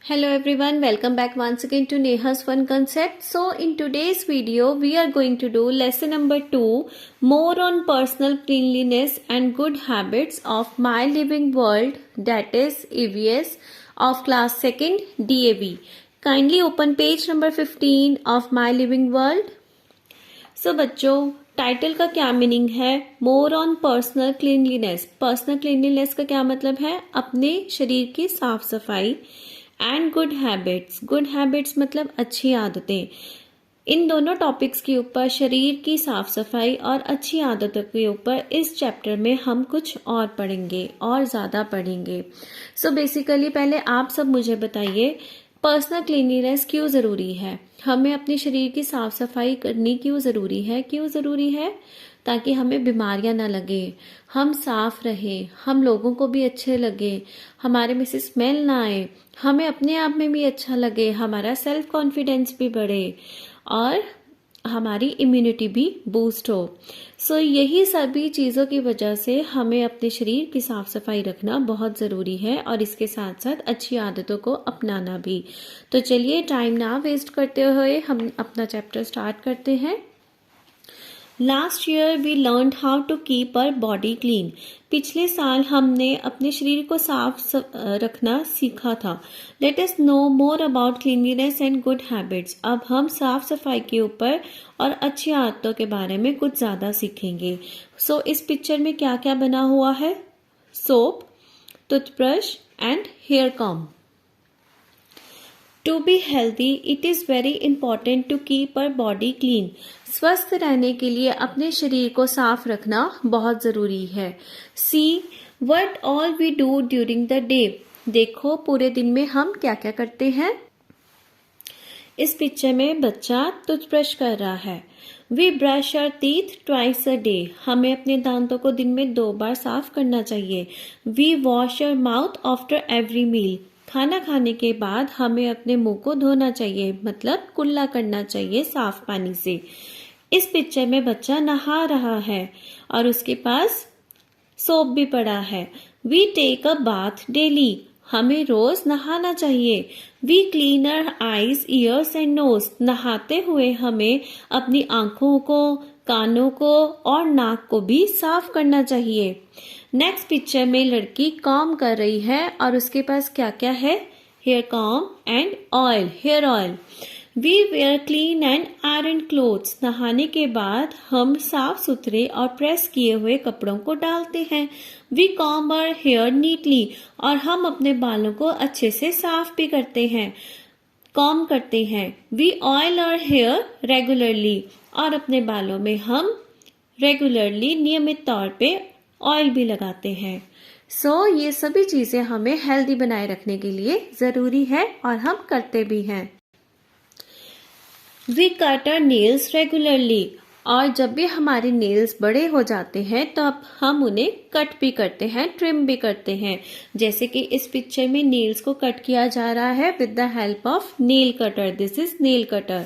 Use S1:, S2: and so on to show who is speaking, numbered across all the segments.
S1: Hello everyone, welcome back once again to Neha's Fun Concept. So in today's video, we are going to do lesson number 2, more on personal cleanliness and good habits of My Living World, that is EVS of class 2nd DAV. Kindly open page number 15 of My Living World. So बच्चों, title का क्या meaning है? More on personal cleanliness. Personal cleanliness का क्या मतलब है? अपने शरीर की साफ सफाई. And good habits. Good habits मतलब अच्छी आदतें. इन दोनों टॉपिक्स के ऊपर, शरीर की साफ सफाई और अच्छी आदतों के ऊपर, इस चैप्टर में हम कुछ और पढ़ेंगे और ज़्यादा पढ़ेंगे. सो बेसिकली पहले आप सब मुझे बताइए, पर्सनल क्लीनलीनेस क्यों ज़रूरी है? हमें अपने शरीर की साफ सफाई करनी क्यों ज़रूरी है? क्यों ज़रूरी है? ताकि हमें बीमारियां ना लगे, हम साफ रहें, हम लोगों को भी अच्छे लगे, हमारे में से स्मेल ना आए, हमें अपने आप में भी अच्छा लगे, हमारा सेल्फ कॉन्फिडेंस भी बढ़े और हमारी इम्यूनिटी भी बूस्ट हो. सो यही सभी चीज़ों की वजह से हमें अपने शरीर की साफ सफाई रखना बहुत ज़रूरी है और इसके साथ साथ अच्छी आदतों को अपनाना भी. तो चलिए टाइम ना वेस्ट करते हुए हम अपना चैप्टर स्टार्ट करते हैं. Last year we learn how to keep our body clean. पिछले साल हमने अपने शरीर को साफ रखना सीखा था. Let us know more about cleanliness and good habits. अब हम साफ सफाई के ऊपर और अच्छी आदतों के बारे में कुछ ज़्यादा सीखेंगे. सो इस पिक्चर में क्या क्या बना हुआ है? Soap, toothbrush and hair comb. To be healthy it is very important to keep our body clean. स्वस्थ रहने के लिए अपने शरीर को साफ रखना बहुत ज़रूरी है. See what all we do during the day. देखो पूरे दिन में हम क्या क्या करते हैं. इस पिक्चर में बच्चा टूथब्रश कर रहा है. We brush our teeth twice a day. हमें अपने दांतों को दिन में 2 बार साफ करना चाहिए. We wash our mouth after every meal. खाना खाने के बाद हमें अपने मुंह को धोना चाहिए, मतलब कुल्ला करना चाहिए साफ पानी से. इस पिक्चर में बच्चा नहा रहा है और उसके पास सोप भी पड़ा है. We take a bath daily. हमें रोज नहाना चाहिए. We clean our eyes, ears and nose. नहाते हुए हमें अपनी आंखों को, कानों को और नाक को भी साफ करना चाहिए. नेक्स्ट पिक्चर में लड़की कॉम्ब कर रही है और उसके पास क्या क्या है? Hair comb and oil, hair oil. We wear clean and iron clothes. नहाने के बाद हम साफ सुथरे और प्रेस किए हुए कपड़ों को डालते हैं. We comb our hair neatly. और हम अपने बालों को अच्छे से साफ भी करते हैं, कॉम्ब करते हैं. We oil our hair regularly. और अपने बालों में हम रेगुलरली, नियमित तौर पे ऑयल भी लगाते हैं. सो ये सभी चीज़ें हमें हेल्दी बनाए रखने के लिए ज़रूरी है और हम करते भी हैं. We cut our nails regularly. और जब भी हमारे नेल्स बड़े हो जाते हैं तो अब हम उन्हें कट भी करते हैं, ट्रिम भी करते हैं. जैसे कि इस पिक्चर में नेल्स को कट किया जा रहा है with the help of nail cutter. This is nail cutter.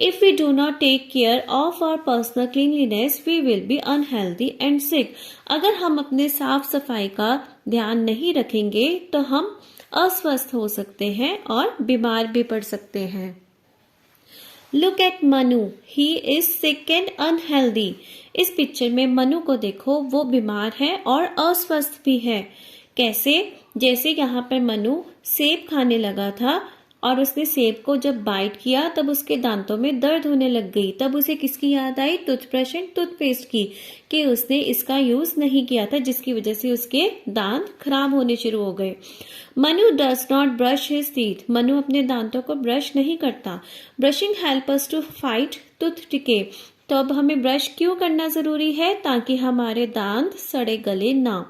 S1: If we do not take care of our personal cleanliness, we will be unhealthy and sick. अगर हम अपने साफ सफाई का ध्यान नहीं रखेंगे तो हम अस्वस्थ हो सकते हैं और बीमार भी पड़ सकते हैं. Look at Manu. He is sick and unhealthy. इस पिक्चर में मनु को देखो, वो बीमार है और अस्वस्थ भी है. कैसे? जैसे यहाँ पर मनु सेब खाने लगा था और उसने सेब को जब बाइट किया तब उसके दांतों में दर्द होने लग गई. तब उसे किसकी याद आई? टूथब्रश एंड टूथपेस्ट की, कि उसने इसका यूज नहीं किया था, जिसकी वजह से उसके दांत खराब होने शुरू हो गए. Manu does not brush his teeth. Manu अपने दांतों को ब्रश नहीं करता. Brushing help us to fight tooth decay. तो अब हमें ब्रश क्यों करना जरूरी है? ताकि हमारे दांत सड़े गले ना.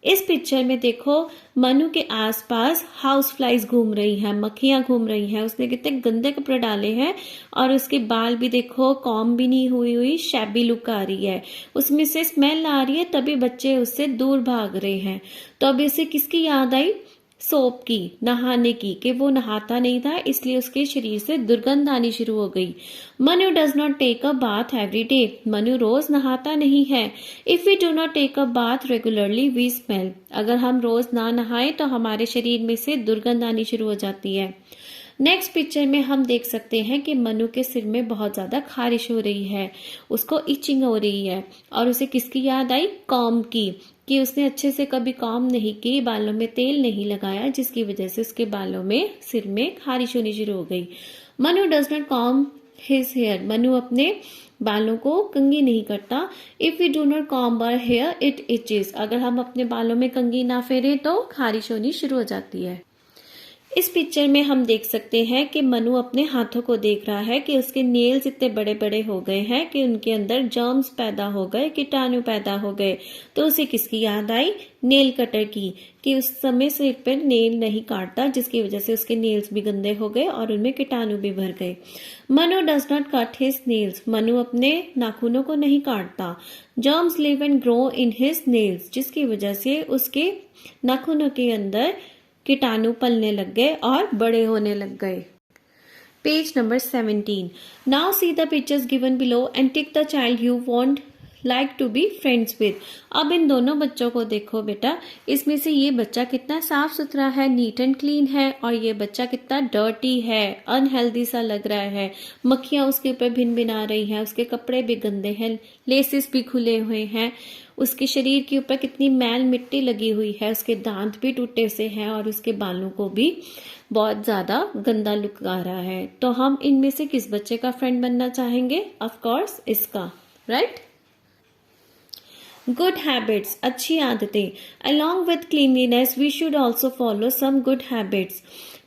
S1: इस पिक्चर में देखो, मनु के आसपास हाउस फ्लाइज घूम रही हैं, मक्खियां घूम रही हैं. उसने कितने गंदे कपड़े डाले हैं और उसके बाल भी देखो, कॉम्ब भी नहीं हुई शैबी लुक आ रही है, उसमें से स्मेल आ रही है, तभी बच्चे उससे दूर भाग रहे हैं. तो अब इसे किसकी याद आई? सोप की, नहाने की, कि वो नहाता नहीं था इसलिए उसके शरीर से दुर्गंध आनी शुरू हो गई। Manu does not take a bath every day, Manu रोज नहाता नहीं है। If we do not take a bath regularly we smell, अगर हम रोज ना नहाएं तो हमारे शरीर में से दुर्गंध आनी शुरू हो जाती है। नेक्स्ट पिक्चर में हम देख सकते हैं कि मनु के सिर में बहुत ज्यादा खारिश हो रही है, उसको इचिंग हो रही है और उसे किसकी याद आई? कॉम्ब की, कि उसने अच्छे से कभी कॉम्ब नहीं की, बालों में तेल नहीं लगाया, जिसकी वजह से उसके बालों में सिर में खारिश होनी शुरू हो गई। Manu does not comb his hair, Manu अपने बालों को कंघी नहीं करता। If we do not comb our hair it itches, अगर हम अपने बालों में कंघी ना फेरे तो खारिश होनी शुरू हो जाती है। इस पिक्चर में हम देख सकते हैं कि मनु अपने हाथों को देख रहा है कि उसके नेल्स इतने बड़े बड़े हो गए हैं कि उनके अंदर जर्म्स पैदा हो गए, कीटाणु पैदा हो गए। तो उसे किसकी याद आई? नेल कटर की, कि उस समय सिर पर नेल नहीं काटता, जिसकी वजह से उसके नेल्स भी गंदे हो गए और उनमें कीटाणु भी भर गए। Manu does not cut his nails, Manu अपने नाखूनों को नहीं काटता। Germs live and grow in his nails, जिसकी वजह से उसके नाखूनों के अंदर कीटाणु पलने लग गए और बड़े होने लग गए। Page number 17। Now see the pictures given below and tick the child you want like to be friends with. अब इन दोनों बच्चों को देखो बेटा, इसमें से ये बच्चा कितना साफ सुथरा है, नीट एंड क्लीन है, और ये बच्चा कितना डर्टी है, अनहेल्दी सा लग रहा है। मक्खियां उसके ऊपर भिन भिन आ रही हैं, उसके कपड़े भी गंदे हैं, लेसेस भी खुले हुए हैं, उसके शरीर के ऊपर कितनी मैल मिट्टी लगी हुई है, उसके दांत भी टूटे से हैं और उसके बालों को भी बहुत ज्यादा गंदा लुक आ रहा है। तो हम इनमें से किस बच्चे का फ्रेंड बनना चाहेंगे? ऑफ कोर्स इसका, राइट? गुड हैबिट्स, अच्छी आदतें। Along with cleanliness we should also follow some good habits.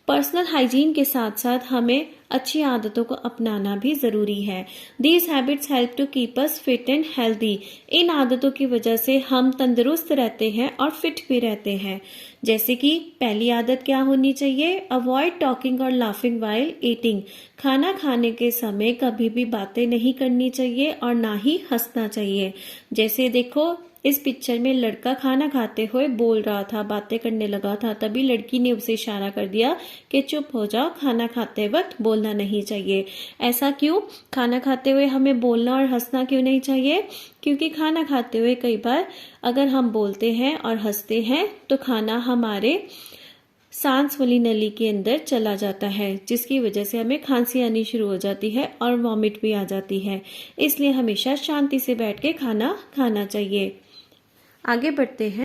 S1: Personal hygiene के साथ साथ हमें अच्छी आदतों को अपनाना भी जरूरी है। These habits help to keep us fit and healthy. इन आदतों की वजह से हम तंदुरुस्त रहते हैं और फिट भी रहते हैं। जैसे कि पहली आदत क्या होनी चाहिए? अवॉइड टॉकिंग और लाफिंग वाइल ईटिंग। खाना खाने के समय कभी भी बातें नहीं करनी चाहिए और ना ही हंसना चाहिए। जैसे देखो इस पिक्चर में लड़का खाना खाते हुए बोल रहा था, बातें करने लगा था, तभी लड़की ने उसे इशारा कर दिया कि चुप हो जाओ, खाना खाते वक्त बोलना नहीं चाहिए। ऐसा क्यों? खाना खाते हुए हमें बोलना और हंसना क्यों नहीं चाहिए? क्योंकि खाना खाते हुए कई बार अगर हम बोलते हैं और हंसते हैं तो खाना हमारे सांस वाली नली के अंदर चला जाता है, जिसकी वजह से हमें खांसी आनी शुरू हो जाती है और वॉमिट भी आ जाती है। इसलिए हमेशा शांति से बैठ के खाना खाना चाहिए। आगे बढ़ते हैं।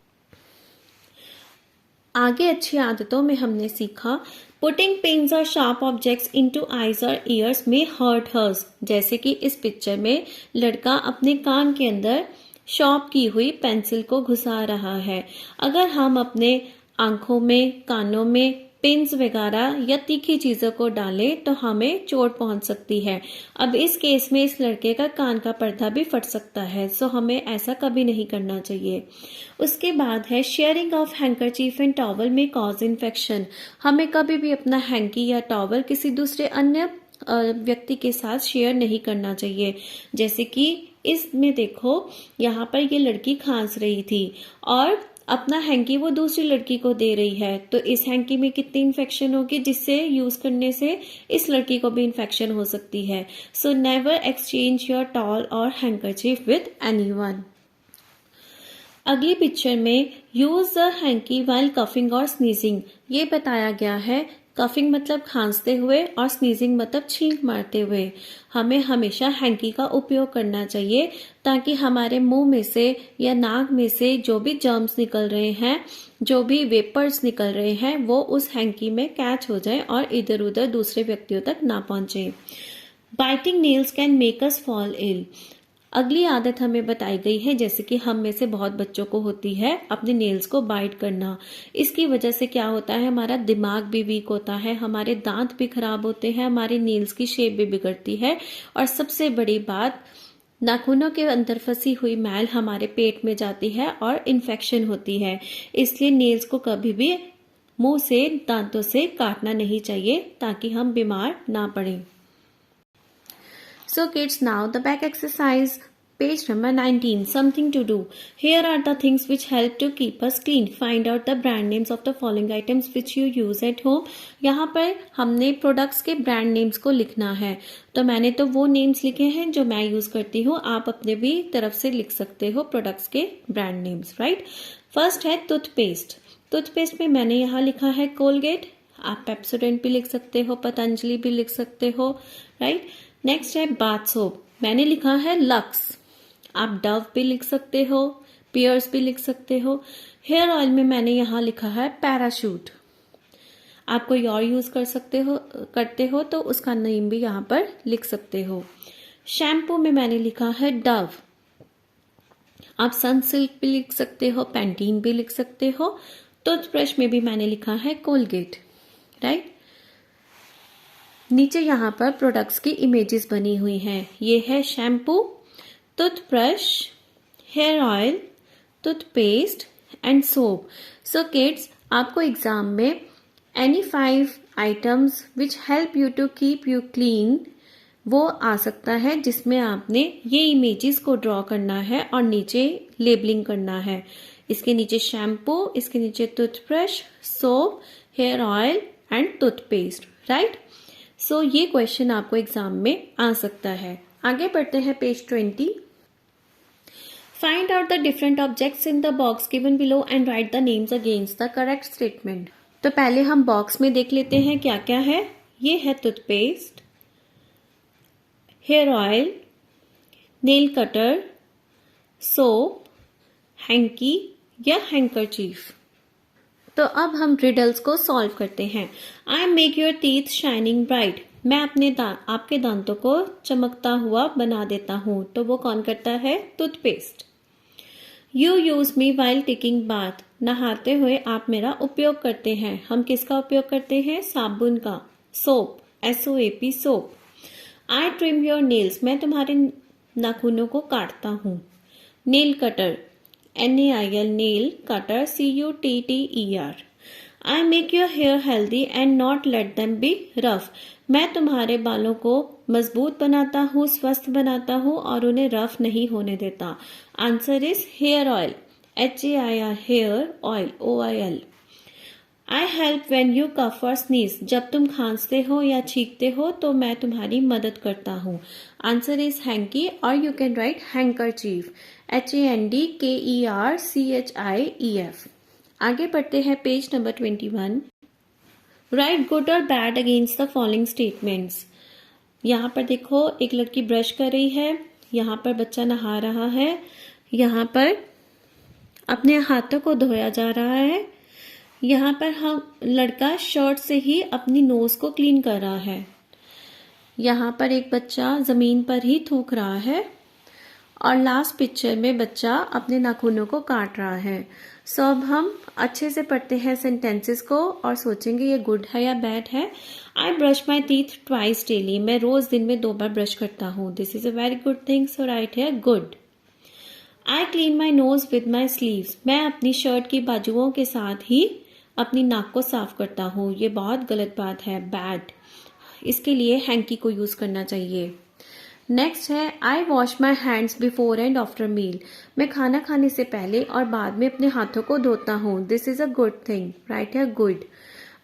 S1: आगे अच्छी आदतों में हमने सीखा पुटिंग पिंस और शार्प ऑब्जेक्ट्स इनटू आईज और ईयर्स में हर्ट हर्स। जैसे कि इस पिक्चर में लड़का अपने कान के अंदर शार्प की हुई पेंसिल को घुसा रहा है। अगर हम अपने आंखों में, कानों में पिंस वगैरह या तीखी चीजों को डालें तो हमें चोट पहुंच सकती है। अब इस केस में इस लड़के का कान का पर्दा भी फट सकता है, सो हमें ऐसा कभी नहीं करना चाहिए। उसके बाद है sharing of handkerchief and towel में कॉज इन्फेक्शन। हमें कभी भी अपना हैंकी या टॉवल किसी दूसरे अन्य व्यक्ति के साथ शेयर नहीं करना चाहिए। जैसे कि इसमें देखो यहाँ पर ये लड़की खांस रही थी और अपना हैंकी वो दूसरी लड़की को दे रही है, तो इस हैंकी में कितनी इन्फेक्शन होगी, जिससे यूज करने से इस लड़की को भी इन्फेक्शन हो सकती है। So never exchange your towel और हैंकरचीफ विद एनीवन। अगली पिक्चर में use the hanky while coughing और स्नीजिंग। ये बताया गया है कफिंग मतलब खांसते हुए और स्नीजिंग मतलब छींक मारते हुए। हमें हमेशा हैंकी का उपयोग करना चाहिए ताकि हमारे मुंह में से या नाक में से जो भी जर्म्स निकल रहे हैं, जो भी वेपर्स निकल रहे हैं, वो उस हैंकी में कैच हो जाए और इधर उधर दूसरे व्यक्तियों तक ना पहुंचे। Biting nails can make us fall ill. अगली आदत हमें बताई गई है, जैसे कि हम में से बहुत बच्चों को होती है अपने नेल्स को बाइट करना। इसकी वजह से क्या होता है, हमारा दिमाग भी वीक होता है, हमारे दांत भी खराब होते हैं, हमारे नेल्स की शेप भी बिगड़ती है, और सबसे बड़ी बात, नाखूनों के अंदर फंसी हुई मैल हमारे पेट में जाती है और इन्फेक्शन होती है। इसलिए नेल्स को कभी भी मुंह से, दांतों से काटना नहीं चाहिए ताकि हम बीमार ना पड़ें। So kids, now the back exercise. Page number 19. Something to do. Here are the things which help to keep us clean. Find out the brand names of the following items which you use at home. यहाँ पर हमने products के brand names को लिखना है. तो मैंने तो वो नेम्स लिखे हैं जो मैं यूज करती हूँ. आप अपने भी तरफ से लिख सकते हो प्रोडक्ट्स के ब्रांड नेम्स. राइट. फर्स्ट है टूथपेस्ट. टूथपेस्ट में मैंने यहाँ लिखा है कोलगेट. आप पेप्सोडेंट भी लिख सकते हो, पतंजलि भी लिख सकते हो. राइट. नेक्स्ट है बाथ सोप. मैंने लिखा है लक्स. आप डव भी लिख सकते हो, पियर्स भी लिख सकते हो. हेयर ऑयल में मैंने यहाँ लिखा है पैराशूट. आप कोई और यूज करते हो तो उसका नेम भी यहाँ पर लिख सकते हो. शैम्पू में मैंने लिखा है डव. आप सनसिल्क भी लिख सकते हो, पैंटीन भी लिख सकते हो. टूथब्रश में भी मैंने लिखा है कोलगेट. राइट. नीचे यहाँ पर प्रोडक्ट्स की इमेजेस बनी हुई हैं. ये है shampoo, toothbrush, hair oil, toothpaste and soap. So kids, आपको एग्जाम में any 5 items which help you to keep you clean वो आ सकता है, जिसमें आपने ये इमेजेस को ड्रॉ करना है और नीचे लेबलिंग करना है. इसके नीचे शैम्पू, इसके नीचे toothbrush, soap, hair oil and toothpaste. Right. So ये क्वेश्चन आपको एग्जाम में आ सकता है. आगे बढ़ते हैं page 20. Find out the different objects in the box given below and write the names against the correct statement. तो पहले हम बॉक्स में देख लेते हैं क्या क्या है. ये है toothpaste, hair oil, nail cutter, soap, hanky या हैंकरचीफ. तो अब हम रिडल्स को सॉल्व करते हैं. I make your teeth shining bright. मैं आपके दांतों को चमकता हुआ बना देता हूं. तो वो कौन करता है? Toothpaste. You use me while taking bath. नहाते हुए आप मेरा उपयोग करते हैं. हम किसका उपयोग करते हैं? साबुन का. Soap, SOAP, soap. I trim your nails. मैं तुम्हारे नाखूनों को काटता हूं. Nail cutter, NAIL, nail cutter, CUTTER. I make your hair healthy and not let them be rough. मैं तुम्हारे बालों को मजबूत बनाता हूँ, स्वस्थ बनाता हूँ और उन्हें रफ नहीं होने देता. Answer is hair oil. HAIR, hair oil, OIL. I help when you cough और स्नीज. जब तुम खांसते हो या छींकते हो तो मैं तुम्हारी मदद करता हूँ. आंसर इज हैंकी और you can write handkerchief. HANDKERCHIEF. आगे बढ़ते हैं पेज नंबर 21. राइट गुड और bad against the following statements. यहाँ पर देखो, एक लड़की ब्रश कर रही है, यहाँ पर बच्चा नहा रहा है, यहाँ पर अपने हाथों को धोया जा रहा है, यहाँ पर हम लड़का शर्ट से ही अपनी नोज को क्लीन कर रहा है, यहाँ पर एक बच्चा जमीन पर ही थूक रहा है और लास्ट पिक्चर में बच्चा अपने नाखूनों को काट रहा है. सो अब हम अच्छे से पढ़ते हैं सेंटेंसेस को और सोचेंगे ये गुड है या बैड है. I brush my teeth twice daily. मैं रोज दिन में 2 बार ब्रश करता हूँ. This is a very good thing. So right है good. I clean my nose with my sleeves. मैं अपनी शर्ट की बाजुओं के साथ ही अपनी नाक को साफ करता हूँ. ये बहुत गलत बात है, बैड. इसके लिए हैंकी को यूज करना चाहिए. नेक्स्ट है I wash my hands before and after meal. मैं खाना खाने से पहले और बाद में अपने हाथों को धोता हूँ. This is a good thing. Right है good.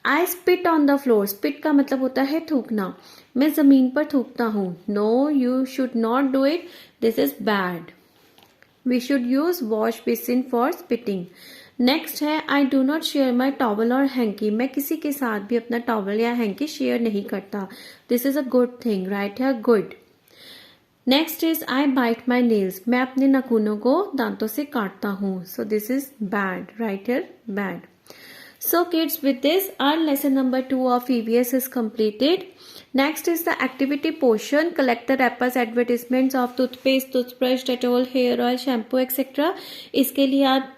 S1: I spit on the floor. Spit का मतलब होता है थूकना. मैं जमीन पर थूकता हूँ. No, you should not do it. This is bad. We should use wash basin for spitting. Next है I do not share my towel और हैंकी. मैं किसी के साथ भी अपना टॉवल या हैंकी शेयर नहीं करता. This is a good thing. Right है good. Next is I bite my nails. मैं अपने नाखूनों को दांतों से काटता हूँ. So this is bad. Right है bad. So kids, with this our lesson number 2 of EVS is completed. Next is the activity portion. Collect the wrappers advertisements of toothpaste, toothbrush, Dettol, hair oil, shampoo etc. इसके लिए आप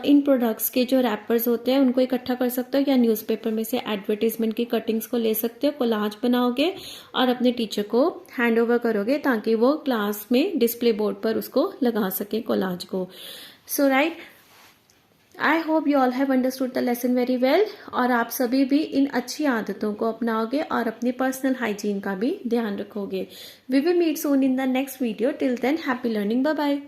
S1: इन products के जो rappers होते हैं उनको इकट्ठा कर सकते हो या न्यूज़पेपर में से एडवर्टीजमेंट की कटिंग्स को ले सकते हो. कोलाज बनाओगे और अपने टीचर को हैंड ओवर करोगे ताकि वो क्लास में डिस्प्ले बोर्ड पर उसको लगा सके कोलाज को. So right, I hope you all have understood the lesson very well, और आप सभी भी इन अच्छी आदतों को अपनाओगे और अपनी पर्सनल हाइजीन का भी ध्यान रखोगे। We will meet soon in the next video. Till then happy learning, bye bye.